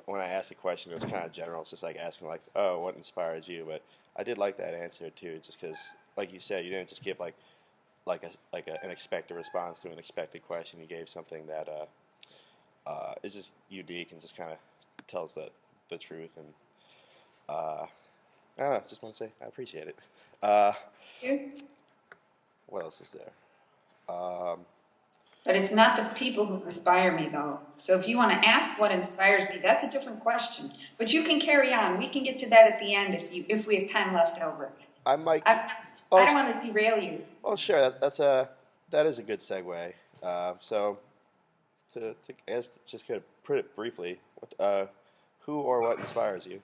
when I asked the question, it was kind of general. It's just like asking like, oh, what inspires you? But I did like that answer too, just because, like you said, you didn't just give an expected response to an expected question. You gave something that is just unique and just kind of tells the truth. And I don't know. Just want to say I appreciate it. What else is there? But it's not the people who inspire me, though. So if you want to ask what inspires me, that's a different question. But you can carry on. We can get to that at the end if we have time left over. I might. I don't want to derail you. Well, sure. That is a good segue. So to I guess just kind of put it briefly, who or what inspires you?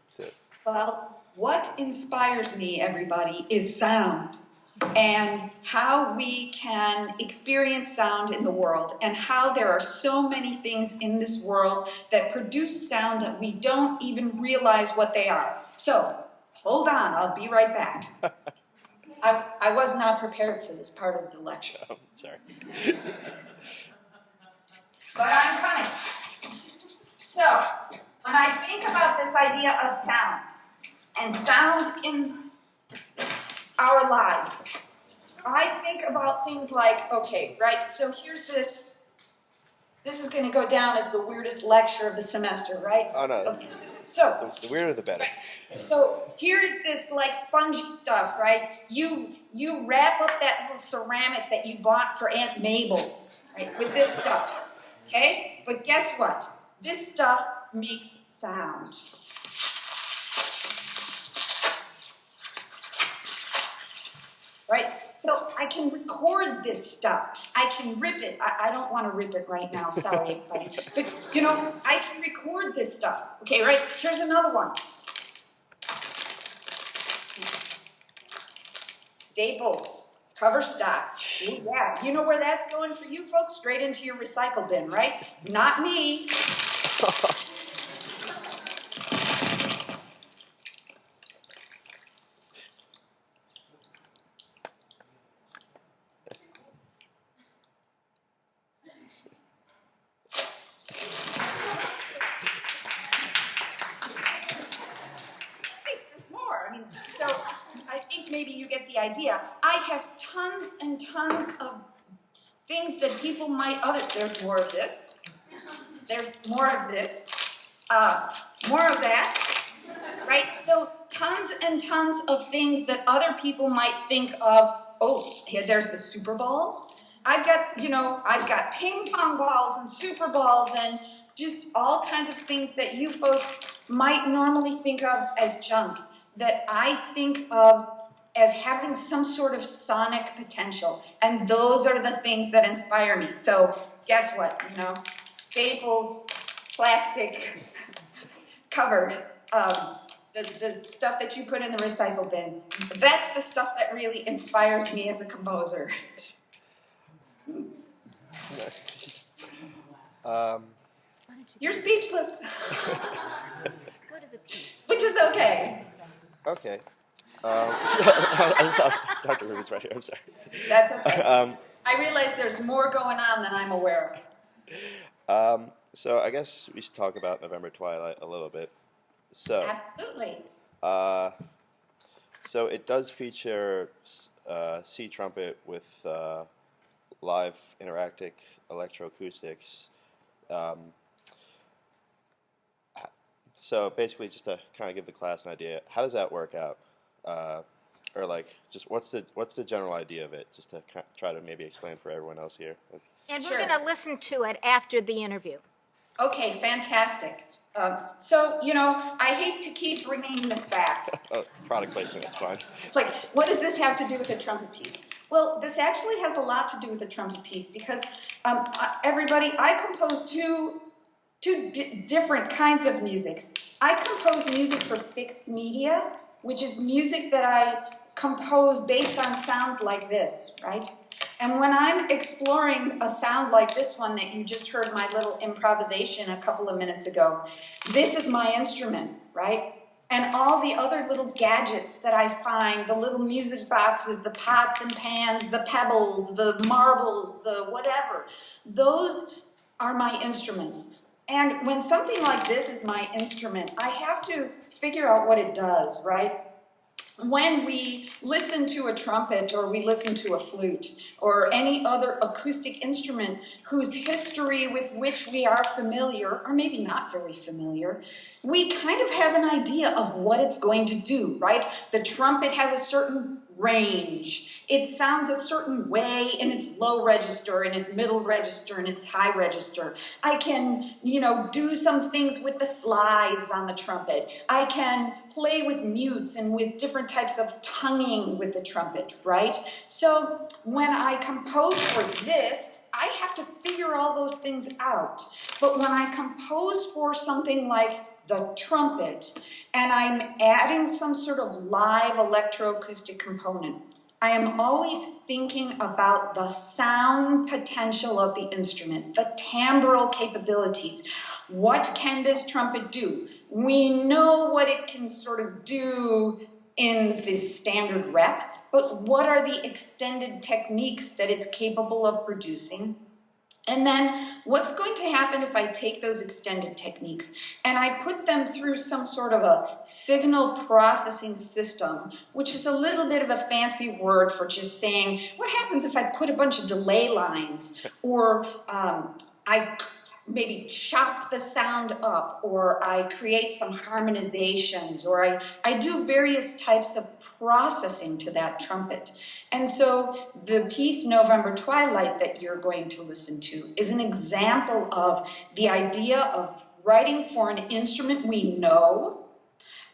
Well, what inspires me, everybody, is sound. And how we can experience sound in the world, and how there are so many things in this world that produce sound that we don't even realize what they are. So, hold on, I'll be right back. I was not prepared for this part of the lecture. Oh, sorry. But I'm coming. So, when I think about this idea of sound, and sound in our lives, I think about things like, okay, right, so here's this is going to go down as the weirdest lecture of the semester, right? Oh, no. Okay. So, the weirder the better. Right. So, here is this, like, spongy stuff, right? You wrap up that little ceramic that you bought for Aunt Mabel, right, with this stuff, okay? But guess what? This stuff makes sound. Right? So I can record this stuff. I can rip it. I don't want to rip it right now. Sorry, everybody. But, I can record this stuff. Okay, right? Here's another one. Staples. Cover stock. Ooh, yeah. You know where that's going for you folks? Straight into your recycle bin, right? Not me. Maybe you get the idea. I have tons and tons of things that people might there's more of this. There's more of this. More of that. Right? So tons and tons of things that other people might think of. Oh, here, there's the Super Balls. I've got ping pong balls and Super Balls and just all kinds of things that you folks might normally think of as junk, that I think of as having some sort of sonic potential. And those are the things that inspire me. So guess what? Staples, plastic, covered, the stuff that you put in the recycle bin. That's the stuff that really inspires me as a composer. You're speechless. Go to the piece. Which is okay. Okay. Dr. Rubin's right here. I'm sorry. That's okay. I realize there's more going on than I'm aware of. So I guess we should talk about November Twilight a little bit. So absolutely. So it does feature C trumpet with live interactive electroacoustics. So basically, just to kind of give the class an idea, how does that work out? Or like, just what's the general idea of it? Just to try to maybe explain for everyone else here. And Sure. we're going to listen to it after the interview. Okay, fantastic. So, I hate to keep bringing this back. Oh, product placement, it's fine. Like, what does this have to do with the trumpet piece? Well, this actually has a lot to do with the trumpet piece because, everybody, I compose two different kinds of music. I compose music for fixed media, which is music that I compose based on sounds like this, right? And when I'm exploring a sound like this one that you just heard my little improvisation a couple of minutes ago, this is my instrument, right? And all the other little gadgets that I find, the little music boxes, the pots and pans, the pebbles, the marbles, the whatever, those are my instruments. And when something like this is my instrument, I have to figure out what it does, right? When we listen to a trumpet or we listen to a flute or any other acoustic instrument whose history with which we are familiar, or maybe not very familiar, we kind of have an idea of what it's going to do, right? The trumpet has a certain range. It sounds a certain way in its low register, in its middle register, in its high register. I can, do some things with the slides on the trumpet. I can play with mutes and with different types of tonguing with the trumpet, right? So when I compose for this, I have to figure all those things out. But when I compose for something like the trumpet, and I'm adding some sort of live electroacoustic component, I am always thinking about the sound potential of the instrument, the timbral capabilities. What can this trumpet do? We know what it can sort of do in the standard rep, but what are the extended techniques that it's capable of producing? And then what's going to happen if I take those extended techniques and I put them through some sort of a signal processing system, which is a little bit of a fancy word for just saying, what happens if I put a bunch of delay lines, or I maybe chop the sound up, or I create some harmonizations, or I do various types of processing to that trumpet. And so the piece November Twilight that you're going to listen to is an example of the idea of writing for an instrument we know,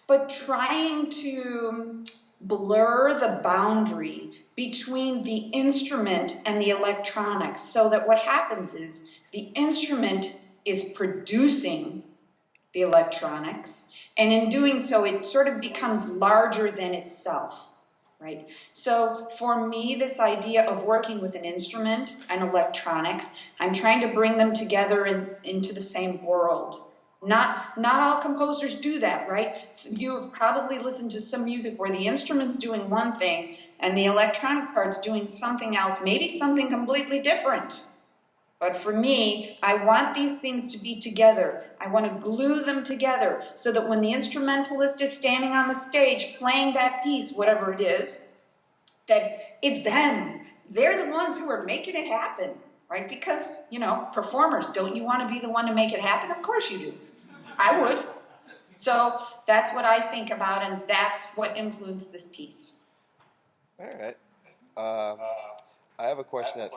but trying to blur the boundary between the instrument and the electronics, so that what happens is the instrument is producing the electronics, and in doing so, it sort of becomes larger than itself, right? So for me, this idea of working with an instrument and electronics, I'm trying to bring them together into the same world. Not all composers do that, right? So you've probably listened to some music where the instrument's doing one thing and the electronic part's doing something else, maybe something completely different. But for me, I want these things to be together. I want to glue them together so that when the instrumentalist is standing on the stage playing that piece, whatever it is, that it's them. They're the ones who are making it happen, right? Because, performers, don't you want to be the one to make it happen? Of course you do. I would. So that's what I think about, and that's what influenced this piece. All right. I have a question that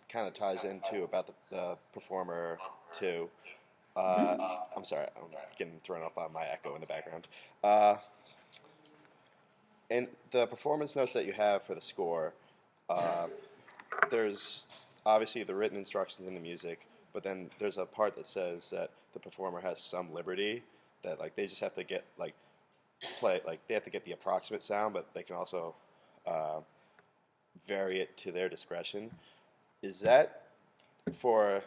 kind of ties into about the performer too. I'm sorry, I'm getting thrown off by my echo in the background. In the performance notes that you have for the score, there's obviously the written instructions in the music, but then there's a part that says that the performer has some liberty, that like they just have to get they have to get the approximate sound, but they can also vary it to their discretion. Is that for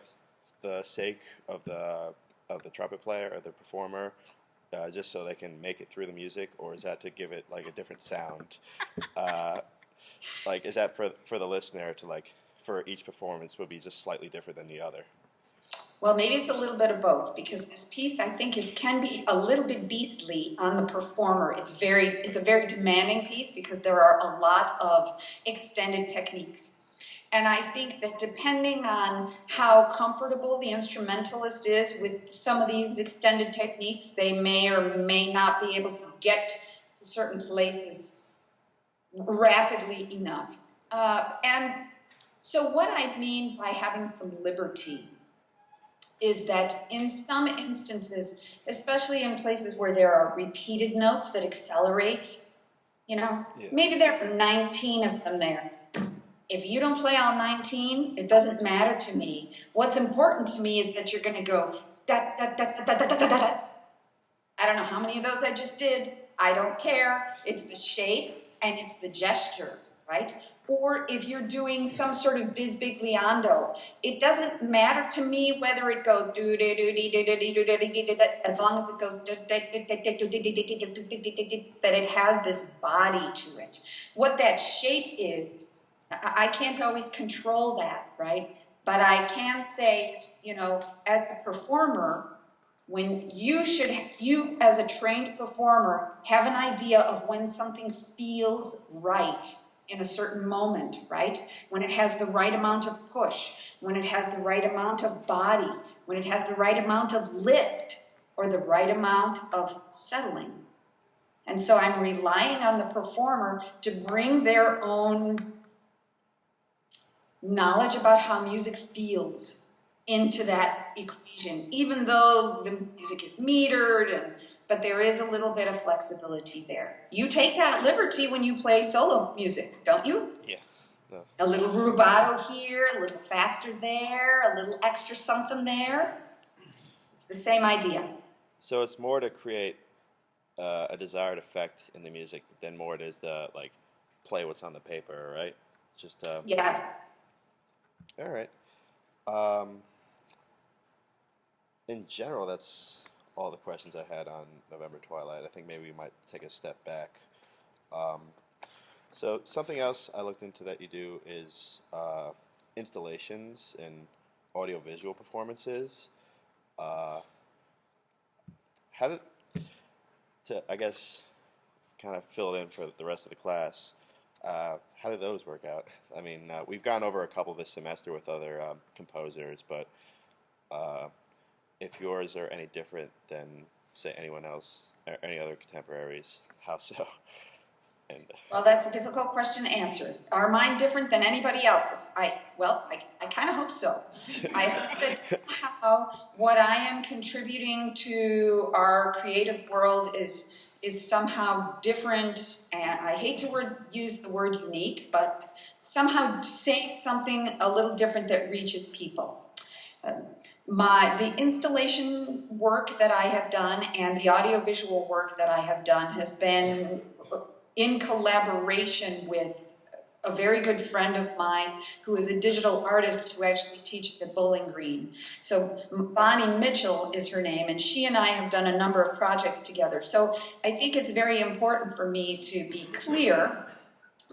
the sake of the trumpet player or the performer, just so they can make it through the music, or is that to give it like a different sound? Is that for the listener to for each performance would be just slightly different than the other? Well, maybe it's a little bit of both, because this piece, I think, can be a little bit beastly on the performer. It's a very demanding piece because there are a lot of extended techniques. And I think that depending on how comfortable the instrumentalist is with some of these extended techniques, they may or may not be able to get to certain places rapidly enough. And so what I mean by having some liberty is that in some instances, especially in places where there are repeated notes that accelerate, maybe there are 19 of them there. If you don't play all 19, it doesn't matter to me. What's important to me is that you're going to go da da da da da da da da. I don't know how many of those I just did. I don't care. It's the shape and it's the gesture, right? Or if you're doing some sort of bisbigliando, it doesn't matter to me whether it goes do do do do do do do do, as long as it goes that it has this body to it. What that shape is, I can't always control that, right? But I can say, as a performer, when you as a trained performer have an idea of when something feels right in a certain moment, right? When it has the right amount of push, when it has the right amount of body, when it has the right amount of lift, or the right amount of settling. And so I'm relying on the performer to bring their own knowledge about how music feels into that equation, even though the music is metered, but there is a little bit of flexibility there. You take that liberty when you play solo music, don't you? Yeah. No. A little rubato here, a little faster there, a little extra something there. It's the same idea. So it's more to create a desired effect in the music than more it is to like play what's on the paper, right? Just Yes. all right. In general, that's all the questions I had on November Twilight. I think maybe we might take a step back. So something else I looked into that you do is installations and audiovisual performances. How did, I guess, kind of fill it in for the rest of the class, how did those work out? I mean, we've gone over a couple this semester with other composers, but if yours are any different than, say, anyone else, or any other contemporaries, how so? And Well, that's a difficult question to answer. Are mine different than anybody else's? I kind of hope so. I hope that somehow what I am contributing to our creative world is somehow different, and I hate to use the word unique, but somehow saying something a little different that reaches people. The installation work that I have done and the audiovisual work that I have done has been in collaboration with a very good friend of mine who is a digital artist who actually teaches at Bowling Green. So Bonnie Mitchell is her name, and she and I have done a number of projects together. So I think it's very important for me to be clear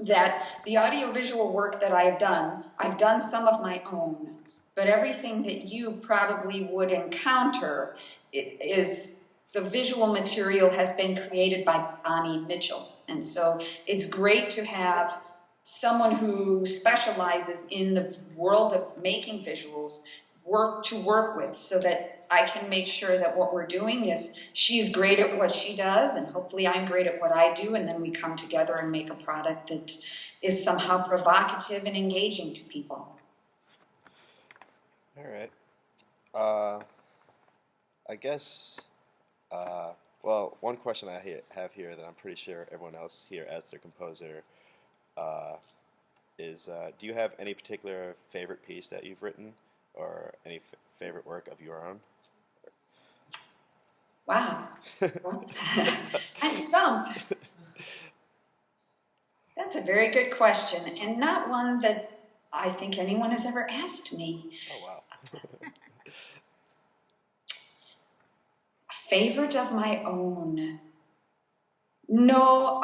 that the audiovisual work that I've done some of my own, but everything that you probably would encounter is the visual material has been created by Bonnie Mitchell. And so it's great to have someone who specializes in the world of making visuals work with, so that I can make sure that what we're doing is she's great at what she does, and hopefully I'm great at what I do, and then we come together and make a product that is somehow provocative and engaging to people. all right. I guess, well, one question I have here that I'm pretty sure everyone else here as their composer is, do you have any particular favorite piece that you've written, or any favorite work of your own? Wow. I'm stumped. That's a very good question, and not one that I think anyone has ever asked me. Oh, wow. Favorite of my own? No,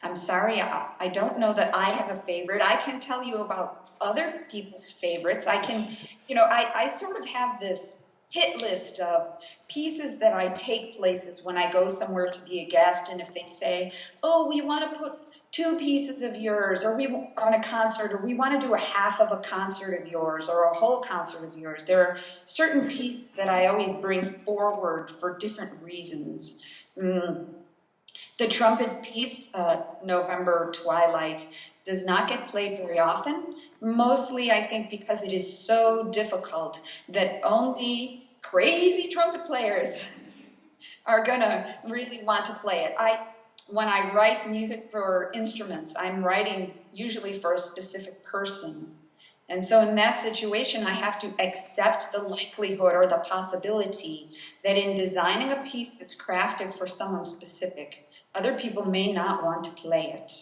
I'm sorry, I don't know that I have a favorite. I can tell you about other people's favorites. I can, I sort of have this hit list of pieces that I take places when I go somewhere to be a guest, and if they say, oh, we want to put 2 pieces of yours, or we on a concert, or we want to do a half of a concert of yours, or a whole concert of yours. There are certain pieces that I always bring forward for different reasons. The trumpet piece, November Twilight, does not get played very often, mostly I think because it is so difficult that only crazy trumpet players are gonna really want to play it. When I write music for instruments, I'm writing usually for a specific person. And so in that situation, I have to accept the likelihood or the possibility that in designing a piece that's crafted for someone specific, other people may not want to play it,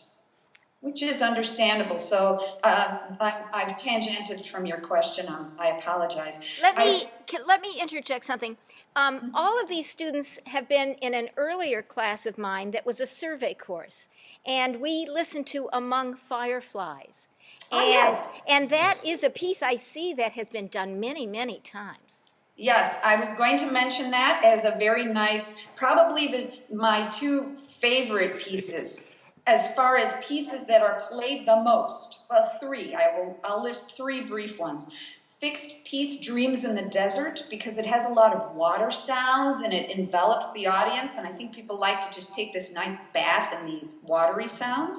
which is understandable. So I've tangented from your question. I apologize. Let me interject something. All of these students have been in an earlier class of mine that was a survey course, and we listened to Among Fireflies. Ah, yes. And that is a piece I see that has been done many, many times. Yes, I was going to mention that as a very nice, probably my two favorite pieces, as far as pieces that are played the most. Well, three. I'll list three brief ones. Fixed piece, Dreams in the Desert, because it has a lot of water sounds and it envelops the audience, and I think people like to just take this nice bath in these watery sounds.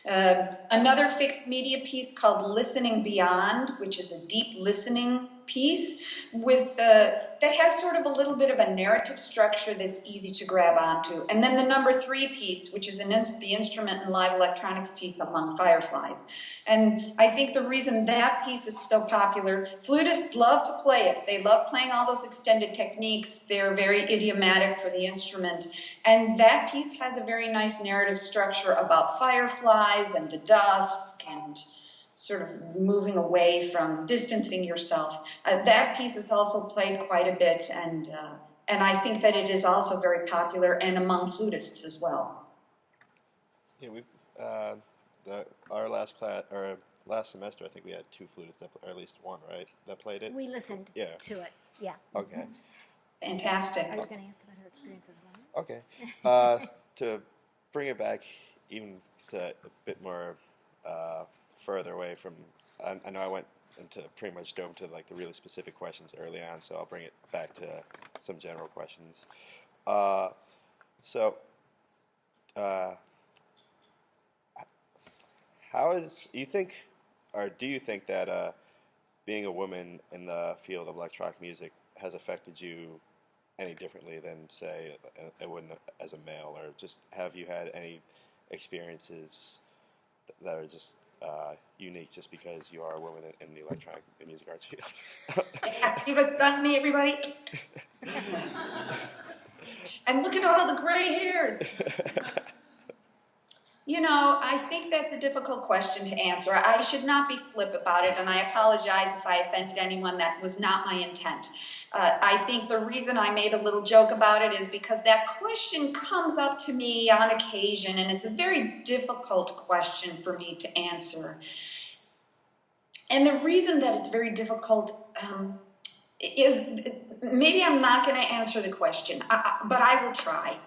Another fixed media piece called Listening Beyond, which is a deep listening piece with that has sort of a little bit of a narrative structure that's easy to grab onto. And then the number three piece, which is the instrument and live electronics piece, Among Fireflies. And I think the reason that piece is so popular, flutists love to play it. They love playing all those extended techniques. They're very idiomatic for the instrument. And that piece has a very nice narrative structure about fireflies and the dusk and sort of moving away from distancing yourself. That piece is also played quite a bit, and I think that it is also very popular and among flutists as well. Yeah, our last class or last semester, I think we had two flutists, or at least one, right, that played it. We listened to it. Yeah. Okay. Fantastic. Are you going to ask about her experience as well? Okay. To bring it back even to a bit more further away from, I know I went into pretty much dove to like the really specific questions early on, so I'll bring it back to some general questions. Do you think that being a woman in the field of electronic music has affected you any differently than, say, it wouldn't as a male, or just have you had any experiences that are just unique just because you are a woman in the electronic music arts field? Yeah, see what's done to me, everybody? And look at all the gray hairs. You know, I think that's a difficult question to answer. I should not be flip about it, and I apologize if I offended anyone. That was not my intent. I think the reason I made a little joke about it is because that question comes up to me on occasion, and it's a very difficult question for me to answer. And the reason that it's very difficult is maybe I'm not going to answer the question, but I will try.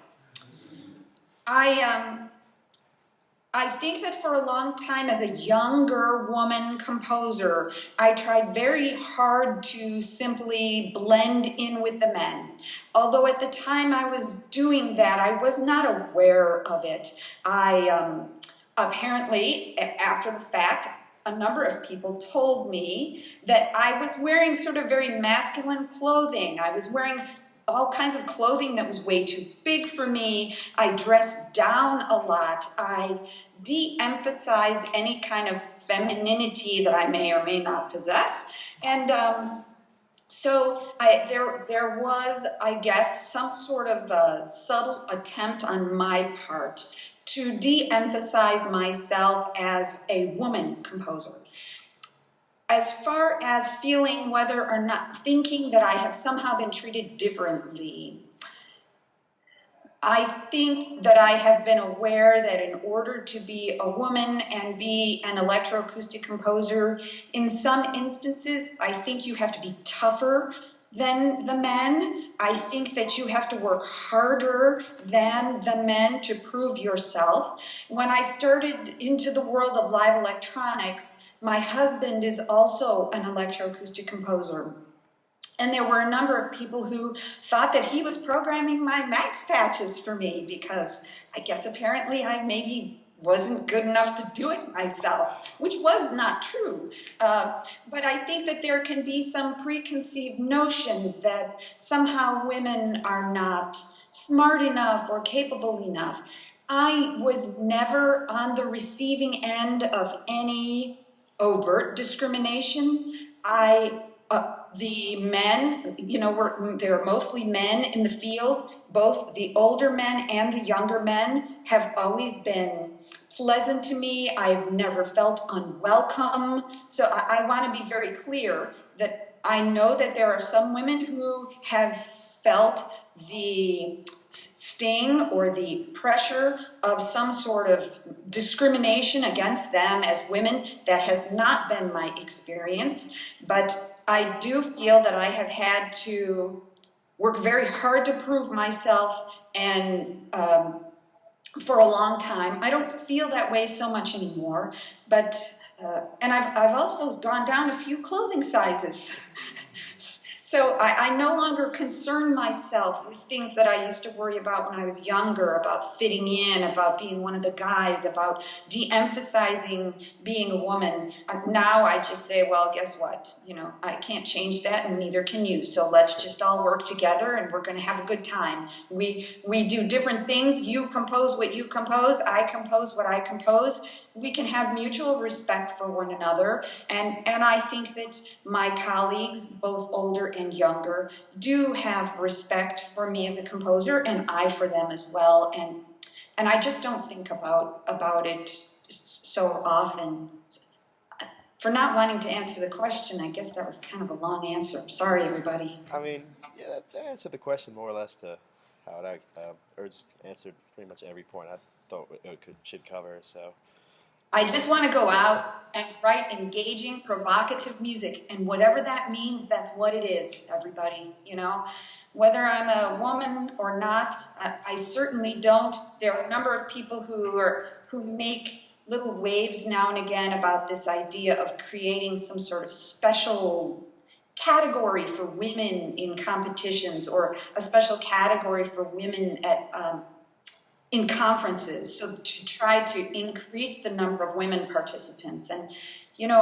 I think that for a long time as a younger woman composer, I tried very hard to simply blend in with the men. Although at the time I was doing that, I was not aware of it. Apparently, after the fact, a number of people told me that I was wearing sort of very masculine clothing. I was wearing all kinds of clothing that was way too big for me. I dressed down a lot. I de-emphasized any kind of femininity that I may or may not possess. And so there was, I guess, some sort of a subtle attempt on my part to de-emphasize myself as a woman composer. As far as feeling whether or not, thinking that I have somehow been treated differently, I think that I have been aware that in order to be a woman and be an electroacoustic composer, in some instances, I think you have to be tougher than the men. I think that you have to work harder than the men to prove yourself. When I started into the world of live electronics, my husband is also an electroacoustic composer. And there were a number of people who thought that he was programming my max patches for me because I guess apparently I maybe wasn't good enough to do it myself, which was not true. But I think that there can be some preconceived notions that somehow women are not smart enough or capable enough. I was never on the receiving end of any overt discrimination. The men, you know, there are mostly men in the field. Both the older men and the younger men have always been pleasant to me. I've never felt unwelcome. So I want to be very clear that I know that there are some women who have felt the sting or the pressure of some sort of discrimination against them as women. That has not been my experience, but I do feel that I have had to work very hard to prove myself, and for a long time. I don't feel that way so much anymore, but and I've also gone down a few clothing sizes. So I no longer concern myself with things that I used to worry about when I was younger, about fitting in, about being one of the guys, about de-emphasizing being a woman. Now I just say, well, guess what? You know, I can't change that, and neither can you. So let's just all work together, and we're going to have a good time. We do different things. You compose what you compose. I compose what I compose. We can have mutual respect for one another, and I think that my colleagues, both older and younger, do have respect for me as a composer, and I for them as well. And I just don't think about it so often. For not wanting to answer the question, I guess that was kind of a long answer. Sorry, everybody. I mean, yeah, that answered the question more or less to how it or just answered pretty much every point I thought it should cover. So I just want to go out and write engaging, provocative music, and whatever that means, that's what it is, everybody, you know. Whether I'm a woman or not, I certainly don't. There are a number of people who make little waves now and again about this idea of creating some sort of special category for women in competitions, or a special category for women at in conferences, so to try to increase the number of women participants. And you know,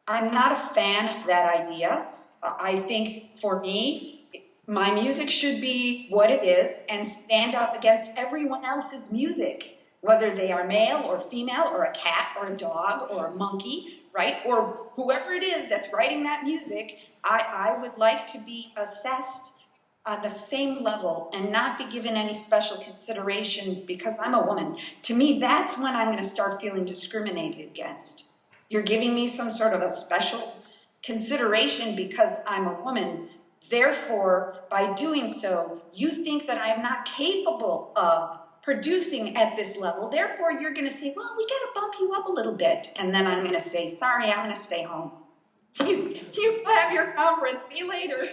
I'm not a fan of that idea. I think for me, my music should be what it is and stand up against everyone else's music, whether they are male or female or a cat or a dog or a monkey, right? Or whoever it is that's writing that music. I would like to be assessed on the same level and not be given any special consideration because I'm a woman. To me, that's when I'm going to start feeling discriminated against. You're giving me some sort of a special consideration because I'm a woman. Therefore, by doing so, you think that I'm not capable of producing at this level. Therefore, you're going to say, well, we got to bump you up a little bit. And then I'm going to say, sorry, I'm going to stay home. You have your conference. See you later.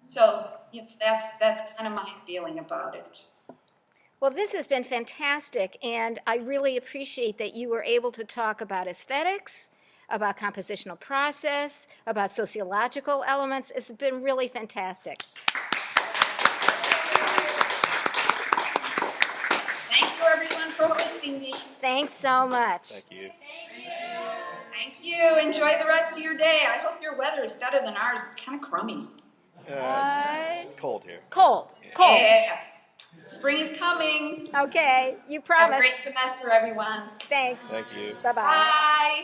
So you know, that's kind of my feeling about it. Well, this has been fantastic, and I really appreciate that you were able to talk about aesthetics, about compositional process, about sociological elements. It's been really fantastic. Thank you, everyone, for hosting me. Thanks so much. thank you. Thank you. Enjoy the rest of your day. I hope your weather is better than ours. It's kind of crummy. It's cold here. Cold. Cold. Yeah. Spring is coming. Okay, you Have a promised. great semester, everyone. Thanks. Thank you. Bye-bye. Bye.